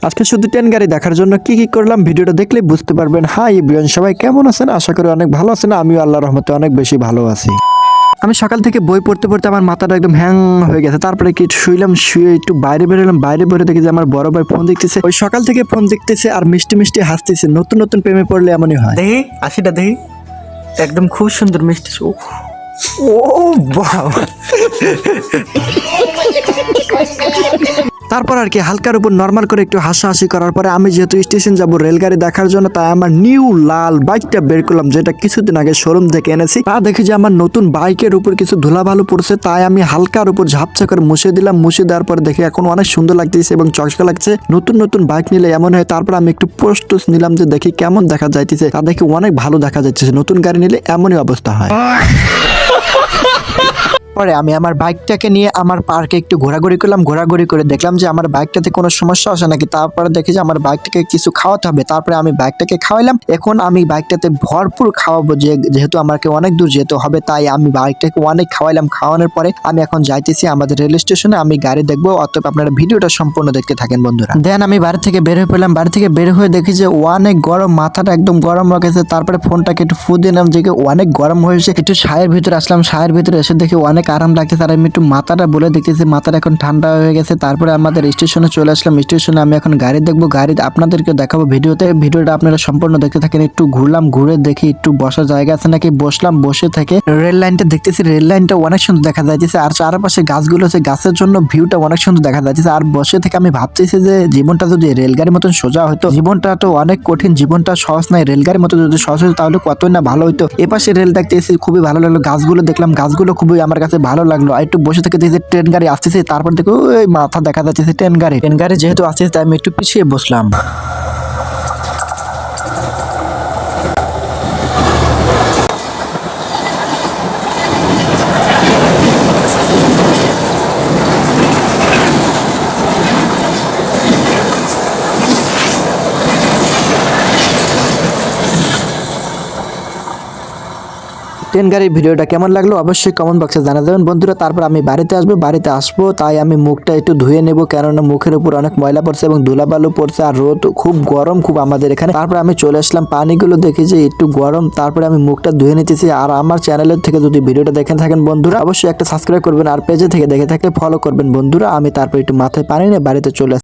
আজকে শুধু ট্রেন গাড়ি দেখার জন্য কি কি করলাম ভিডিওটা দেখলে বুঝতে পারবেন। হাই এভরিওয়ান, সবাই কেমন আছেন? আশা করি অনেক ভালো আছেন। আমিও আল্লাহর রহমতে অনেক বেশি ভালো আছি। আমি সকাল থেকে বই পড়তে পড়তে আমার মাথাটা একদম হ্যাং হয়ে গেছে। তারপরে কি শুইলাম, শুয়ে একটু বাইরে বেরোলাম। বাইরে বেরোতে দেখি যে আমার বড় ভাই ফোন দেখতেছে। ওই সকাল থেকে ফোন দেখতেছে আর মিষ্টি মিষ্টি হাসতেছে। নতুন নতুন প্রেমে পড়লে এমনই হয়। দেখি আশিটা দেখি, একদম খুব সুন্দর মিষ্টি। ও বাহ! তারপর আর কি হালকার উপর নর্মাল করে একটু হাসাহাসি করার পরে আমি যেহেতু স্টেশন যাব রেলগাড়ি দেখার জন্য, তাই আমার নিউ লাল বাইকটা বের করলাম, যেটা কিছুদিন আগে শোরুম থেকে এনেছি। তা দেখি যে আমার নতুন বাইকের উপর কিছু ধুলাবালু পড়ছে, তাই আমি হালকার উপর ঝাপছা করে মুছে দিলাম। মুছে দেওয়ার পরে দেখি এখন অনেক সুন্দর লাগতেছে এবং চকচকা লাগছে। নতুন নতুন বাইক নিলে এমন হয়। তারপর আমি একটু পোস্ট নিলাম যে দেখি কেমন দেখা যাইতেছে। তা দেখি অনেক ভালো দেখা যাচ্ছে। নতুন গাড়ি নিলে এমনই অবস্থা হয়। পরে আমি আমার বাইকটাকে নিয়ে আমার পার্কে একটু ঘোরাঘুরি করলাম। ঘোরাঘুরি করে দেখলাম যে আমার বাইকটাতে কোনো সমস্যা আসে নাকি। তারপরে দেখি যে আমার বাইকটাকে কিছু খাওয়াতে হবে। তারপরে আমি বাইকটাকে খাওয়াইলাম। এখন আমি বাইকটাতে ভরপুর খাওয়াবো, যেহেতু আমাকে অনেক দূর যেতে হবে, তাই আমি বাইকটাকে অনেক খাওয়াইলাম। খাওয়ানোর পরে আমি এখন যাইতেছি আমাদের রেল স্টেশনে। আমি গাড়ি দেখবো, অতএব আপনারা ভিডিওটা সম্পূর্ণ দেখতে থাকেন বন্ধুরা। দেন আমি বাড়ি থেকে বের হয়ে পড়লাম। বাড়ি থেকে বের হয়ে দেখি যে অনেক গরম, মাথাটা একদম গরম হয়ে গেছে। তারপরে ফোনটাকে একটু ফু দিলাম, যে অনেক গরম হয়েছে। একটু ছায়ের ভিতরে আসলাম। ছায়ের ভিতরে এসে দেখি অনেক আরাম লাগছে। তার আমি একটু মাথাটা বলে দেখতেছি, মাথাটা এখন ঠান্ডা হয়ে গেছে। তারপরে আমাদের স্টেশনে চলে আসলাম। স্টেশনে আমি এখন গাড়ি দেখবো, গাড়ি আপনাদেরকে দেখাবো ভিডিওতে। ভিডিওটা আপনারা সম্পূর্ণ দেখতে থাকেন। একটু ঘুরলাম, ঘুরে দেখি একটু বসার জায়গা আছে নাকি। বসলাম, বসে থেকে রেল লাইনটা দেখতেছি। রেল লাইনটা অনেক সুন্দর দেখা যাইতেছে। আর চারপাশে গাছগুলো আছে, গাছের জন্য ভিউটা অনেক সুন্দর দেখা যাচ্ছে। আর বসে থেকে আমি ভাবতেছি যে জীবনটা যদি রেলগাড়ির মতন সোজা হতো। জীবনটা তো অনেক কঠিন, জীবনটা সহজ নাই। রেলগাড়ির মতো যদি সহজ হতো তাহলে কতই না ভালো হইতো। এপাশে রেল দেখতে এসে খুবই ভালো লাগলো। গাছগুলো দেখলাম, গাছগুলো খুবই আমার কাছে ভালো লাগলো। আর একটু বসে থেকে দেখি ট্রেন গাড়ি আসতেছে। তারপর দেখো ওই মাথা দেখা যাচ্ছে ট্রেন গাড়ি। ট্রেন গাড়ি যেহেতু আসতেছে তাই আমি একটু পিছিয়ে বসলাম। ট্রেন গাড়ির ভিডিওটা কেমন লাগলো অবশ্যই কমেন্ট বক্সে জানা দেবেন বন্ধুরা। তারপর আমি বাড়িতে আসবো, তাই আমি মুখটা একটু ধুয়ে নেব, কেননা মুখের উপর অনেক ময়লা পড়ছে এবং ধুলাবালু পড়ছে। আর রোদ খুব গরম, খুব আমাদের এখানে। তারপর আমি চলে আসলাম, পানিগুলো দেখি যে একটু গরম। তারপরে আমি মুখটা ধুয়ে নিতেছি। আর আমার চ্যানেলের থেকে যদি ভিডিওটা দেখে থাকেন বন্ধুরা, অবশ্যই একটা সাবস্ক্রাইব করবেন। আর পেজে থেকে দেখে থাকলে ফলো করবেন বন্ধুরা। আমি তারপর একটু মাথায় পানি নিয়ে বাড়িতে চলে